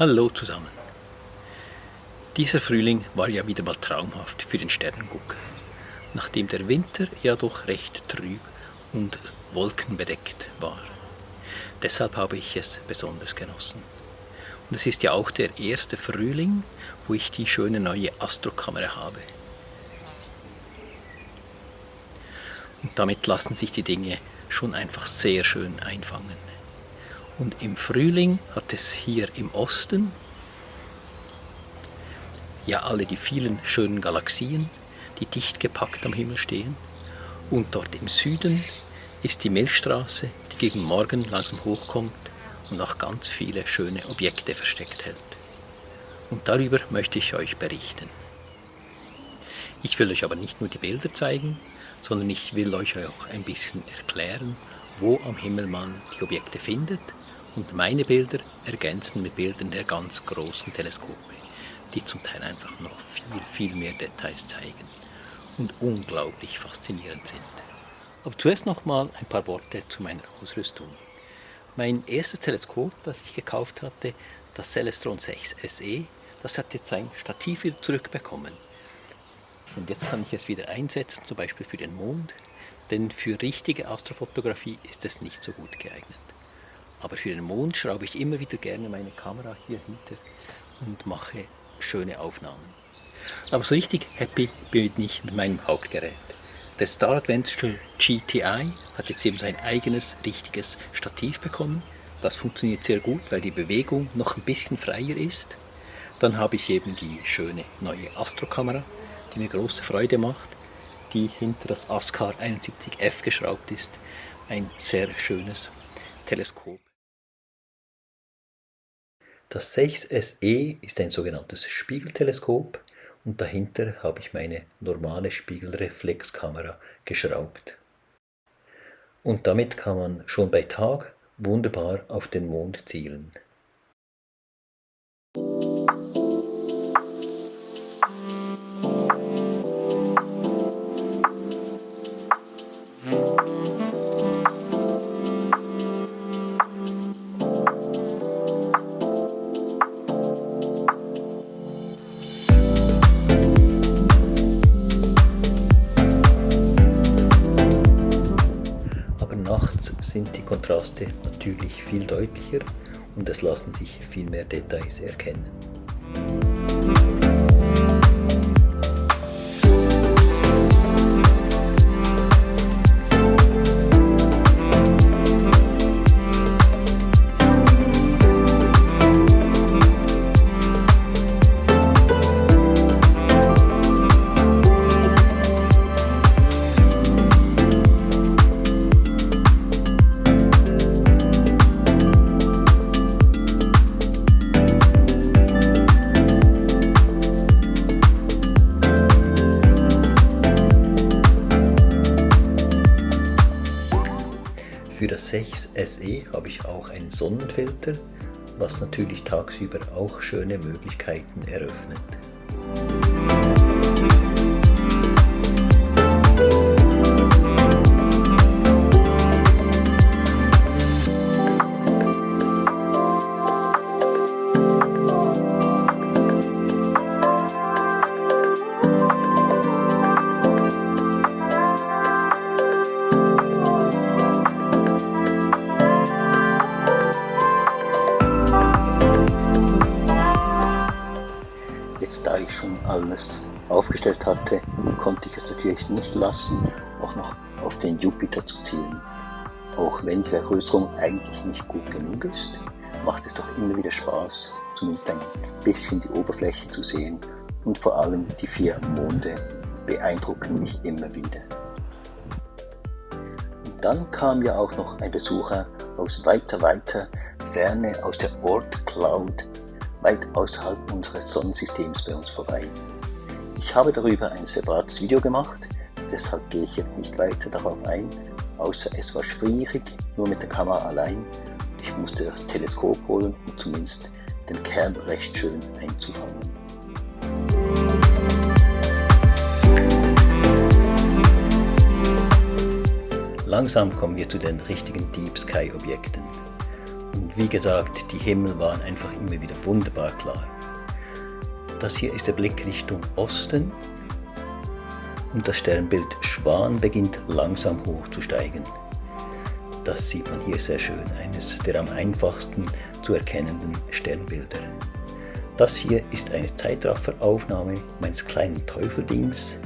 Hallo zusammen. Dieser Frühling war ja wieder mal traumhaft für den Sternengucker, nachdem der Winter ja doch recht trüb und wolkenbedeckt war. Deshalb habe ich es besonders genossen. Und es ist ja auch der erste Frühling, wo ich die schöne neue Astrokamera habe. Und damit lassen sich die Dinge schon einfach sehr schön einfangen. Und im Frühling hat es hier im Osten ja alle die vielen schönen Galaxien, die dicht gepackt am Himmel stehen. Und dort im Süden ist die Milchstraße, die gegen Morgen langsam hochkommt und auch ganz viele schöne Objekte versteckt hält. Und darüber möchte ich euch berichten. Ich will euch aber nicht nur die Bilder zeigen, sondern ich will euch auch ein bisschen erklären, wo am Himmel man die Objekte findet, und meine Bilder ergänzen mit Bildern der ganz großen Teleskope, die zum Teil einfach noch viel mehr Details zeigen und unglaublich faszinierend sind. Aber zuerst noch mal ein paar Worte zu meiner Ausrüstung. Mein erstes Teleskop, das ich gekauft hatte, das Celestron 6 SE, das hat jetzt sein Stativ wieder zurückbekommen. Und jetzt kann ich es wieder einsetzen, zum Beispiel für den Mond, denn für richtige Astrofotografie ist es nicht so gut geeignet. Aber für den Mond schraube ich immer wieder gerne meine Kamera hier hinter und mache schöne Aufnahmen. Aber so richtig happy bin ich mit meinem Hauptgerät. Der Star Adventure GTI hat jetzt eben sein eigenes richtiges Stativ bekommen. Das funktioniert sehr gut, weil die Bewegung noch ein bisschen freier ist. Dann habe ich eben die schöne neue Astrokamera, die mir große Freude macht, die hinter das ASCAR 71F geschraubt ist. Ein sehr schönes Teleskop. Das 6 SE ist ein sogenanntes Spiegelteleskop und dahinter habe ich meine normale Spiegelreflexkamera geschraubt. Und damit kann man schon bei Tag wunderbar auf den Mond zielen. Nachts sind die Kontraste natürlich viel deutlicher und es lassen sich viel mehr Details erkennen. Für das 6 SE habe ich auch einen Sonnenfilter, was natürlich tagsüber auch schöne Möglichkeiten eröffnet. Da ich schon alles aufgestellt hatte, konnte ich es natürlich nicht lassen, auch noch auf den Jupiter zu zielen. Auch wenn die Vergrößerung eigentlich nicht gut genug ist, macht es doch immer wieder Spaß, zumindest ein bisschen die Oberfläche zu sehen, und vor allem die 4 Monde beeindrucken mich immer wieder. Und dann kam ja auch noch ein Besucher aus weiter Ferne, aus der Oort Cloud, weit außerhalb unseres Sonnensystems bei uns vorbei. Ich habe darüber ein separates Video gemacht, deshalb gehe ich jetzt nicht weiter darauf ein, außer es war schwierig, nur mit der Kamera allein, und ich musste das Teleskop holen, um zumindest den Kern recht schön einzufangen. Langsam kommen wir zu den richtigen Deep Sky Objekten. Und wie gesagt, die Himmel waren einfach immer wieder wunderbar klar. Das hier ist der Blick Richtung Osten und das Sternbild Schwan beginnt langsam hochzusteigen. Das sieht man hier sehr schön, eines der am einfachsten zu erkennenden Sternbilder. Das hier ist eine Zeitrafferaufnahme meines kleinen Teufeldings,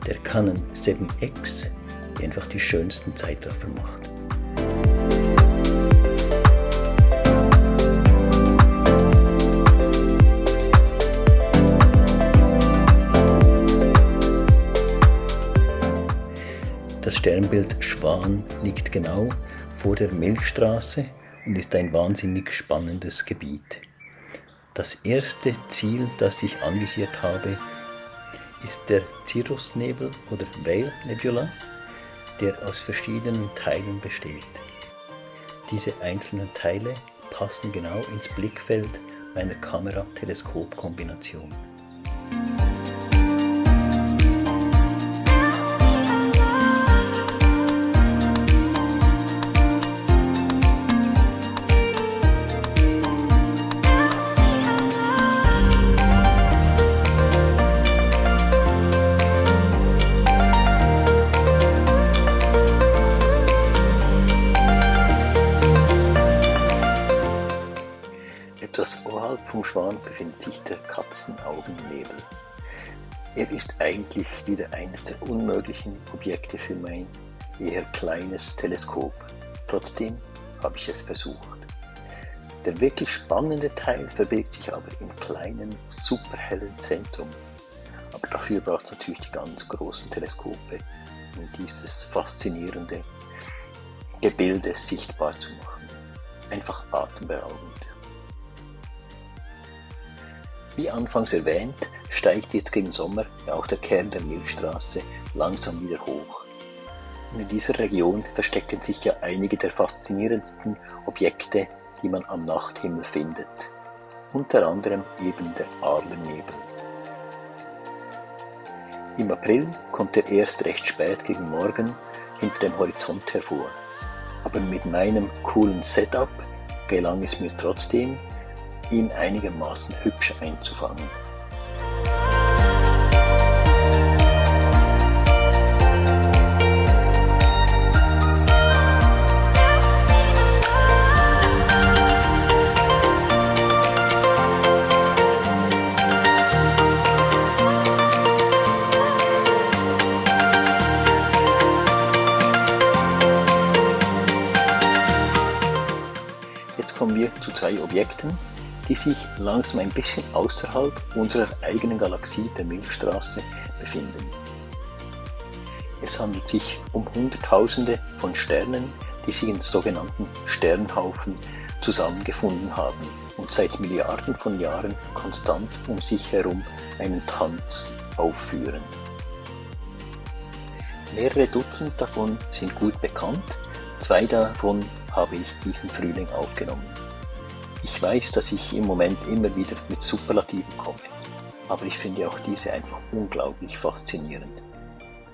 der Canon 7X, die einfach die schönsten Zeitraffer macht. Das Sternbild Schwan liegt genau vor der Milchstraße und ist ein wahnsinnig spannendes Gebiet. Das erste Ziel, das ich anvisiert habe, ist der Cirrusnebel oder Veil Nebula, der aus verschiedenen Teilen besteht. Diese einzelnen Teile passen genau ins Blickfeld einer Kamera-Teleskop-Kombination. Etwas oberhalb vom Schwan befindet sich der Katzenaugennebel. Er ist eigentlich wieder eines der unmöglichen Objekte für mein eher kleines Teleskop. Trotzdem habe ich es versucht. Der wirklich spannende Teil verbirgt sich aber im kleinen, superhellen Zentrum. Aber dafür braucht es natürlich die ganz großen Teleskope, um dieses faszinierende Gebilde sichtbar zu machen. Einfach atemberaubend. Wie anfangs erwähnt, steigt jetzt gegen Sommer auch der Kern der Milchstraße langsam wieder hoch. Und in dieser Region verstecken sich ja einige der faszinierendsten Objekte, die man am Nachthimmel findet. Unter anderem eben der Adlernebel. Im April kommt er erst recht spät gegen Morgen hinter dem Horizont hervor. Aber mit meinem coolen Setup gelang es mir trotzdem, ihn einigermaßen hübsch einzufangen. Jetzt kommen wir zu zwei Objekten, die sich langsam ein bisschen außerhalb unserer eigenen Galaxie der Milchstraße befinden. Es handelt sich um Hunderttausende von Sternen, die sich in sogenannten Sternhaufen zusammengefunden haben und seit Milliarden von Jahren konstant um sich herum einen Tanz aufführen. Mehrere Dutzend davon sind gut bekannt, zwei davon habe ich diesen Frühling aufgenommen. Ich weiß, dass ich im Moment immer wieder mit Superlativen komme, aber ich finde auch diese einfach unglaublich faszinierend.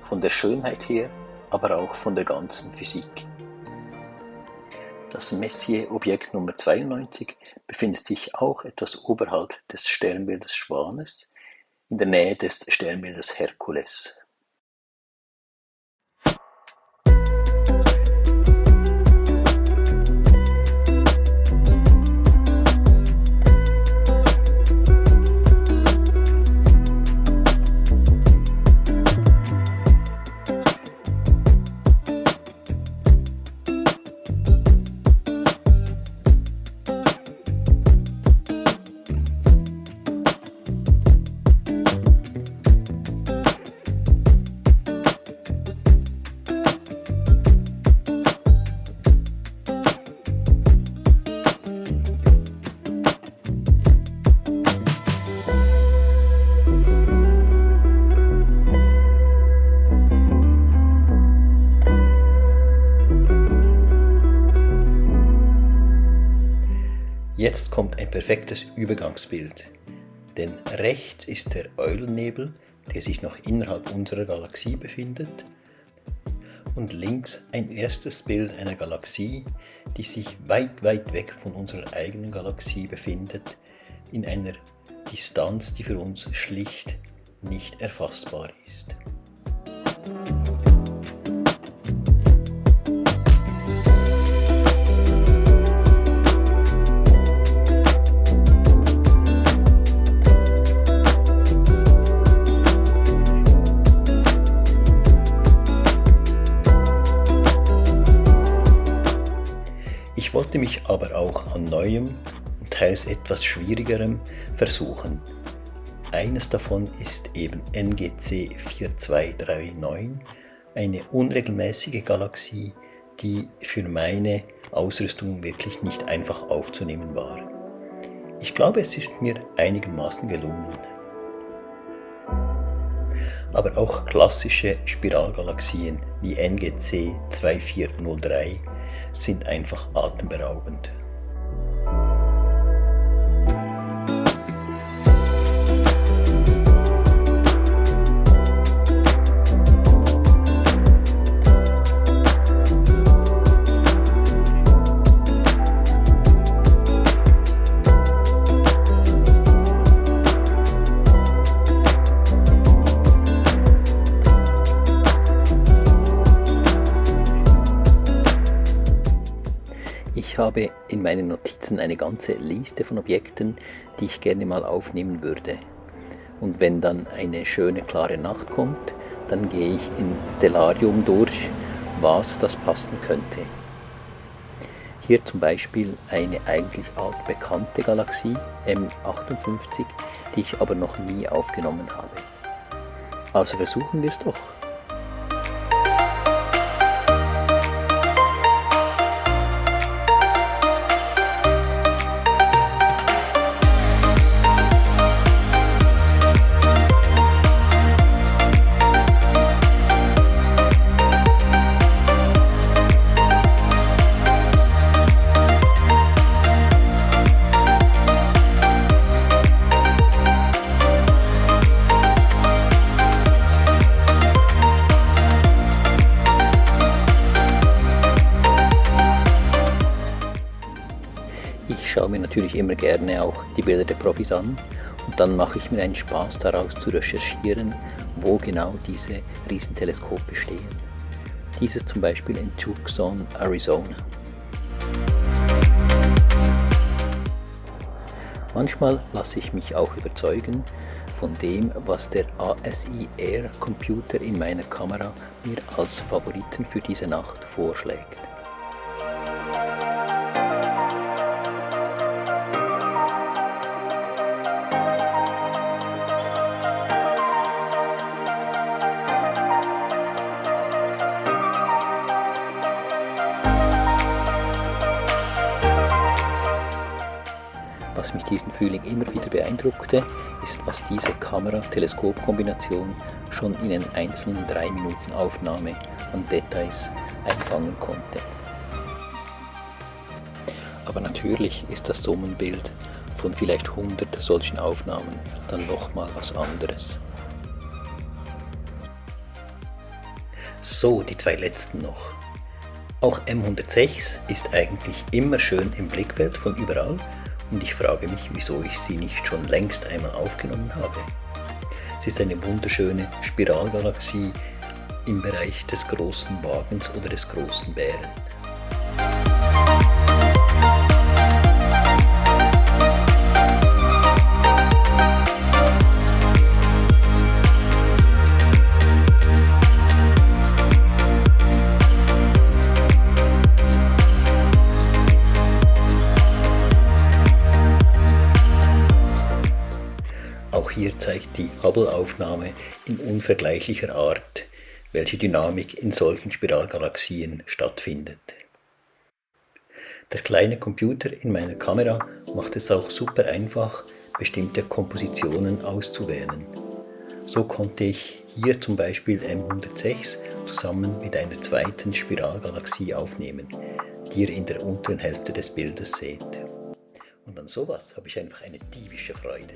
Von der Schönheit her, aber auch von der ganzen Physik. Das Messier-Objekt Nummer 92 befindet sich auch etwas oberhalb des Sternbildes Schwanes, in der Nähe des Sternbildes Herkules. Jetzt kommt ein perfektes Übergangsbild, denn rechts ist der Eulennebel, der sich noch innerhalb unserer Galaxie befindet, und links ein erstes Bild einer Galaxie, die sich weit, weit weg von unserer eigenen Galaxie befindet, in einer Distanz, die für uns schlicht nicht erfassbar ist. Ich wollte mich aber auch an Neuem und teils etwas Schwierigerem versuchen. Eines davon ist eben NGC 4239, eine unregelmäßige Galaxie, die für meine Ausrüstung wirklich nicht einfach aufzunehmen war. Ich glaube, es ist mir einigermaßen gelungen. Aber auch klassische Spiralgalaxien wie NGC 2403 sind einfach atemberaubend. Ich habe in meinen Notizen eine ganze Liste von Objekten, die ich gerne mal aufnehmen würde. Und wenn dann eine schöne, klare Nacht kommt, dann gehe ich in Stellarium durch, was das passen könnte. Hier zum Beispiel eine eigentlich altbekannte Galaxie, M58, die ich aber noch nie aufgenommen habe. Also versuchen wir es doch. Ich schaue mir natürlich immer gerne auch die Bilder der Profis an und dann mache ich mir einen Spaß daraus zu recherchieren, wo genau diese Riesenteleskope stehen. Dieses zum Beispiel in Tucson, Arizona. Manchmal lasse ich mich auch überzeugen von dem, was der ASI Air Computer in meiner Kamera mir als Favoriten für diese Nacht vorschlägt. Was mich diesen Frühling immer wieder beeindruckte, ist, was diese Kamera-Teleskop-Kombination schon in einer einzelnen 3 Minuten Aufnahme an Details einfangen konnte. Aber natürlich ist das Summenbild von vielleicht 100 solchen Aufnahmen dann nochmal was anderes. So, die 2 letzten noch. Auch M106 ist eigentlich immer schön im Blickfeld von überall. Und ich frage mich, wieso ich sie nicht schon längst einmal aufgenommen habe. Sie ist eine wunderschöne Spiralgalaxie im Bereich des großen Wagens oder des großen Bären. Auch hier zeigt die Hubble-Aufnahme in unvergleichlicher Art, welche Dynamik in solchen Spiralgalaxien stattfindet. Der kleine Computer in meiner Kamera macht es auch super einfach, bestimmte Kompositionen auszuwählen. So konnte ich hier zum Beispiel M106 zusammen mit einer zweiten Spiralgalaxie aufnehmen, die ihr in der unteren Hälfte des Bildes seht. Und an sowas habe ich einfach eine diebische Freude.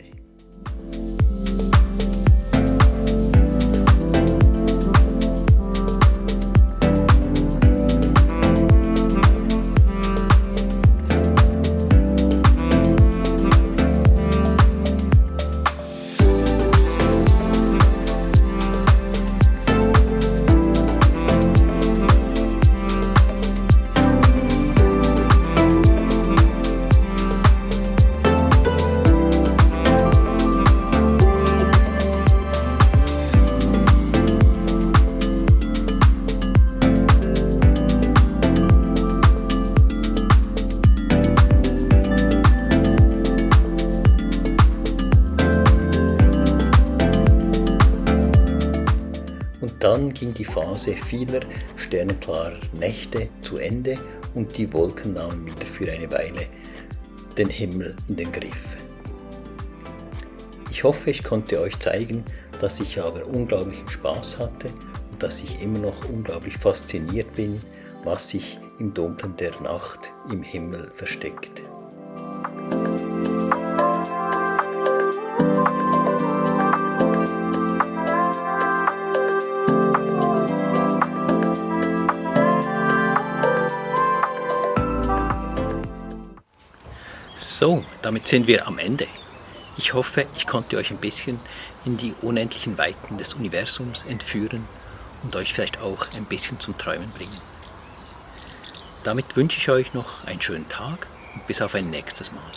Dann ging die Phase vieler sternenklarer Nächte zu Ende und die Wolken nahmen wieder für eine Weile den Himmel in den Griff. Ich hoffe, ich konnte euch zeigen, dass ich aber unglaublichen Spaß hatte und dass ich immer noch unglaublich fasziniert bin, was sich im Dunkeln der Nacht im Himmel versteckt. So, damit sind wir am Ende. Ich hoffe, ich konnte euch ein bisschen in die unendlichen Weiten des Universums entführen und euch vielleicht auch ein bisschen zum Träumen bringen. Damit wünsche ich euch noch einen schönen Tag und bis auf ein nächstes Mal.